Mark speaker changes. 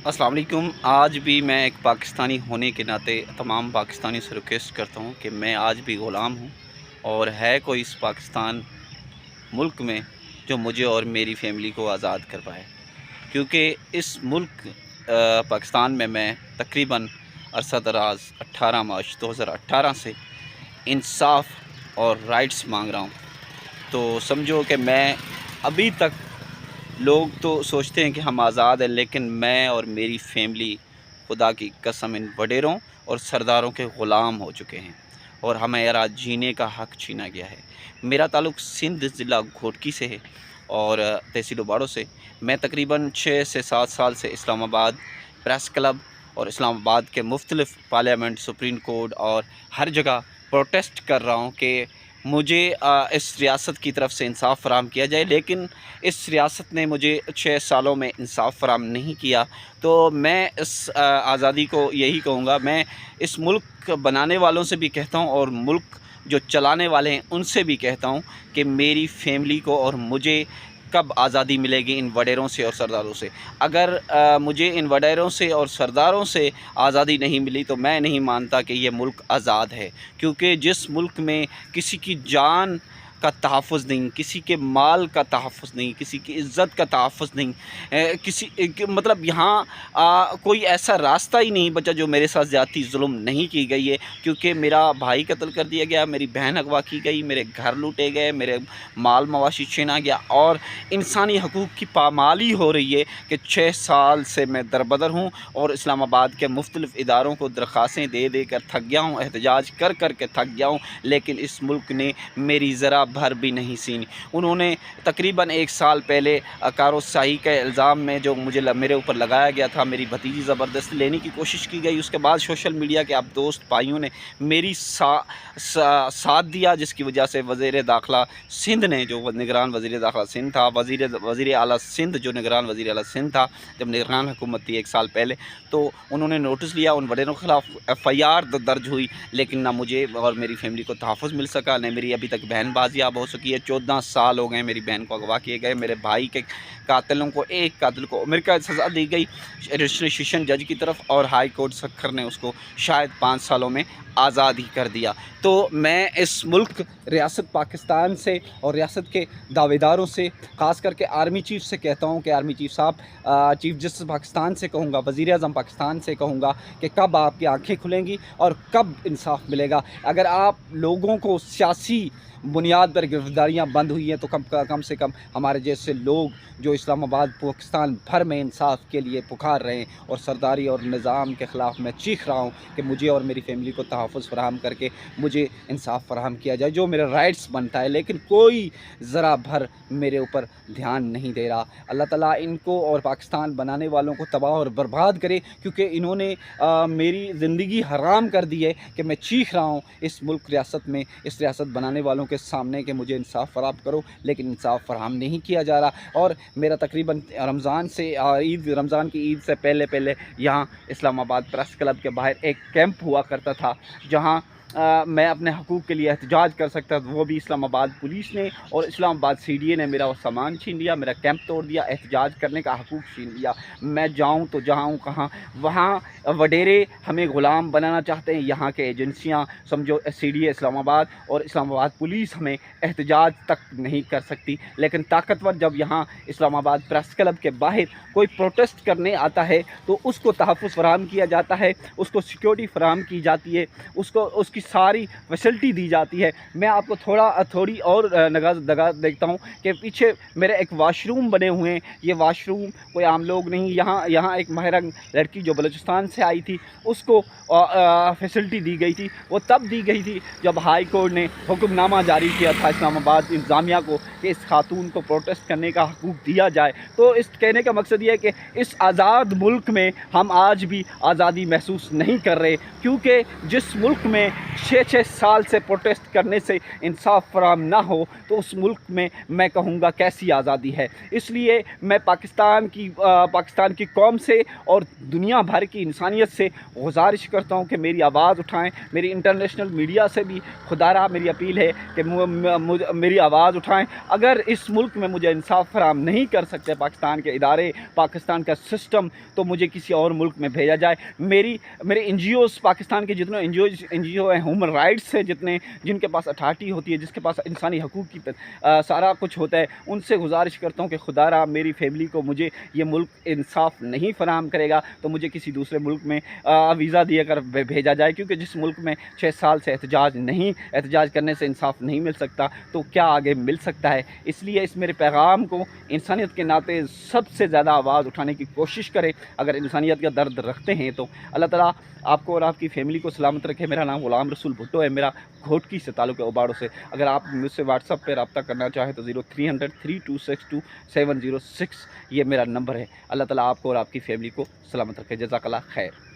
Speaker 1: अस्सलाम वालेकुम। आज भी मैं एक पाकिस्तानी होने के नाते तमाम पाकिस्तानी से रिक्वेस्ट करता हूँ कि मैं आज भी ग़ुलाम हूँ और है कोई इस पाकिस्तान मुल्क में जो मुझे और मेरी फ़ैमिली को आज़ाद कर पाए, क्योंकि इस मुल्क पाकिस्तान में मैं तकरीबन अरसा दराज 18 मार्च 2018 से इंसाफ और राइट्स मांग रहा हूँ। तो समझो कि मैं अभी तक, लोग तो सोचते हैं कि हम आज़ाद हैं, लेकिन मैं और मेरी फैमिली खुदा की कसम इन वडेरों और सरदारों के ग़ुलाम हो चुके हैं और हमें जीने का हक़ छीना गया है। मेरा ताल्लुक़ सिंध ज़िला घोटकी से है और तहसील बाड़ो से। मैं तकरीबन 6 से 7 साल से इस्लामाबाद प्रेस क्लब और इस्लामाबाद के मुख्तलिफ़ पार्लियामेंट, सुप्रीम कोर्ट और हर जगह प्रोटेस्ट कर रहा हूँ कि मुझे इस रियासत की तरफ से इंसाफ़ फ़राहम किया जाए, लेकिन इस रियासत ने मुझे 6 सालों में इंसाफ़ फ़राहम नहीं किया। तो मैं इस आज़ादी को यही कहूँगा, मैं इस मुल्क बनाने वालों से भी कहता हूँ और मुल्क जो चलाने वाले हैं उनसे भी कहता हूँ कि मेरी फ़ैमिली को और मुझे कब आज़ादी मिलेगी इन वडेरों से और सरदारों से। अगर मुझे इन वडेरों से और सरदारों से आज़ादी नहीं मिली तो मैं नहीं मानता कि ये मुल्क आज़ाद है, क्योंकि जिस मुल्क में किसी की जान का तहफ़्फ़ुज़ नहीं, किसी के माल का तहफ़्फ़ुज़ नहीं, किसी की इज़्ज़त का तहफ़्फ़ुज़ नहीं, मतलब यहाँ कोई ऐसा रास्ता ही नहीं बचा जो मेरे साथ ज़्यादती ज़ुल्म नहीं की गई है। क्योंकि मेरा भाई कत्ल कर दिया गया, मेरी बहन अगवा की गई, मेरे घर लूटे गए, मेरे माल मवाशी छीना गया और इंसानी हकूक़ की पामाली हो रही है कि 6 साल से मैं दरबदर हूँ और इस्लामाबाद के मुख्तलिफ़ इदारों को दरख्वास्तें दे दे कर थक गया हूँ, एहतजाज कर कर के थक गया हूँ, लेकिन इस मुल्क ने मेरी ज़रा भर भी नहीं सीनी। उन्होंने तकरीबन 1 साल पहले कारोसाही के इल्ज़ाम में जो मेरे ऊपर लगाया गया था, मेरी भतीजी ज़बरदस्ती लेने की कोशिश की गई। उसके बाद सोशल मीडिया के आप दोस्त भाइयों ने मेरी साथ दिया, जिसकी वजह से वज़ीर दाखिला सिंध ने, जो निगरान वज़ीर दाखिला सिंध था, वज़ीर आला सिंध जो निगरान वज़ीर आला सिंध था, जब निगरान हुकूमत थी 1 साल पहले, तो उन्होंने नोटिस लिया, उन वडेरों के ख़िलाफ़ FIR दर्ज हुई, लेकिन ना मुझे और मेरी फैमिली को तहफ़्फ़ुज़ मिल सका, न मेरी अभी तक बहन बाजियाब हो सकी है। 14 साल हो गए मेरी बहन को अगवा किए गए, मेरे भाई के कातिलों को, एक कातिल को उम्र कैद सज़ा दी गई सेशन जज की तरफ और हाई कोर्ट सखर ने उसको शायद 5 सालों में आज़ाद ही कर दिया। तो मैं इस मुल्क रियासत पाकिस्तान से और रियासत के दावेदारों से, ख़ास करके आर्मी चीफ़ से कहता हूँ कि आर्मी चीफ़ साहब, चीफ़ जस्टिस पाकिस्तान से कहूँगा, वज़ीर आज़म पाकिस्तान से कहूँगा कि कब आपकी आँखें खुलेंगी और कब इंसाफ़ मिलेगा। अगर आप लोगों को सियासी बुनियाद पर गिरफ़्तारियाँ बंद हुई हैं तो कम से कम हमारे जैसे लोग जो इस्लामाबाद पाकिस्तान भर में इंसाफ़ के लिए पुकार रहे हैं और सरदारी और निज़ाम के ख़िलाफ़ मैं चीख रहा हूँ कि मुझे और मेरी फ़ैमिली को तहफ़्फ़ुज़ फ़राहम करके मुझे इंसाफ़ फ़राहम किया जाए, जो मेरा राइट्स बनता है। लेकिन कोई ज़रा भर मेरे ऊपर ध्यान नहीं दे रहा। अल्लाह ताला इनको और पाकिस्तान बनाने वालों को तबाह और बर्बाद करे, क्योंकि इन्होंने मेरी ज़िंदगी हराम कर दी है कि मैं चीख रहा हूँ इस मुल्क रियासत में, इस रियासत बनाने वालों के सामने कि मुझे इंसाफ़ फ़राहम करो, लेकिन इंसाफ़ फ़राहम नहीं किया जा रहा। और मेरा तकरीबन रमज़ान की ईद से पहले यहाँ इस्लामाबाद प्रेस क्लब के बाहर एक कैंप हुआ करता था, जहाँ मैं अपने हकूक़ के लिए एहतजाज कर सकता था। वो भी इस्लामाबाद पुलिस ने और इस्लामाबाद CDA ने मेरा वो सामान छीन लिया, मेरा कैंप तोड़ दिया, एहतजाज करने का हकूक़ छीन लिया। मैं जाऊँ तो जाऊँ कहाँ? वहाँ वडेरे हमें ग़ुलाम बनाना चाहते हैं, यहाँ के एजेंसियाँ, समझो CDA इस्लामाबाद और इस्लामाबाद पुलिस हमें एहतजाज तक नहीं कर सकती। लेकिन ताकतवर जब यहाँ इस्लामाबाद प्रेस क्लब के बाहर कोई प्रोटेस्ट करने आता है तो उसको तहफ़्फ़ुज़ फ़राहम किया जाता है, उसको सिक्योरिटी फ़राहम की जाती है, उसकी सारी फैसिलिटी दी जाती है। मैं आपको थोड़ी और जगह देखता हूँ कि पीछे मेरे एक वाशरूम बने हुए हैं। ये वाशरूम कोई आम लोग नहीं, यहाँ एक माहिरंग लड़की जो बलूचिस्तान से आई थी उसको फैसिलिटी दी गई थी। वो तब दी गई थी जब हाई कोर्ट ने हुक्मनामा जारी किया था इस्लामाबाद इंतज़ामिया को कि इस खातून को प्रोटेस्ट करने का हकूक़ दिया जाए। तो इस कहने का मकसद ये है कि इस आज़ाद मुल्क में हम आज भी आज़ादी महसूस नहीं कर रहे, क्योंकि जिस मुल्क में 6 साल से प्रोटेस्ट करने से इंसाफ फराहम ना हो तो उस मुल्क में मैं कहूँगा कैसी आज़ादी है। इसलिए मैं पाकिस्तान की कौम से और दुनिया भर की इंसानियत से गुजारिश करता हूँ कि मेरी आवाज़ उठाएँ। मेरी इंटरनेशनल मीडिया से भी खुदारा मेरी अपील है कि मेरी आवाज़ उठाएँ। अगर इस मुल्क में मुझे इंसाफ फराहम नहीं कर सकते पाकिस्तान के इदारे, पाकिस्तान का सिस्टम, तो मुझे किसी और मुल्क में भेजा जाए। मेरे NGOs, पाकिस्तान के जितने NGO हैं, ह्यूमन राइट्स से जिनके पास अथॉरिटी होती है, जिसके पास इंसानी हकूक़ की सारा कुछ होता है, उनसे गुजारिश करता हूँ कि खुदारा मेरी फैमिली को मुझे ये मुल्क इंसाफ नहीं फराहम करेगा तो मुझे किसी दूसरे मुल्क में वीज़ा दिया कर भेजा जाए, क्योंकि जिस मुल्क में 6 साल से एहतजाज करने से इंसाफ नहीं मिल सकता तो क्या आगे मिल सकता है। इसलिए इस मेरे पैगाम को इंसानियत के नाते सबसे ज़्यादा आवाज़ उठाने की कोशिश करें। अगर इंसानियत का दर्द रखते हैं तो अल्लाह ताला आपको और आपकी फैमिली को सलामत रखे। मेरा नाम ग़ुलाम रसूल भुट्टो है, मेरा घोटकी से ताल्लुक़ है, ओबाड़ो से। अगर आप मुझसे व्हाट्सअप पर रब्ता करना चाहें तो 0300 3262 706 ये मेरा नंबर है। अल्लाह ताला आपको और आपकी फैमिली को सलामत रखे। जज़ाकल्लाह खैर।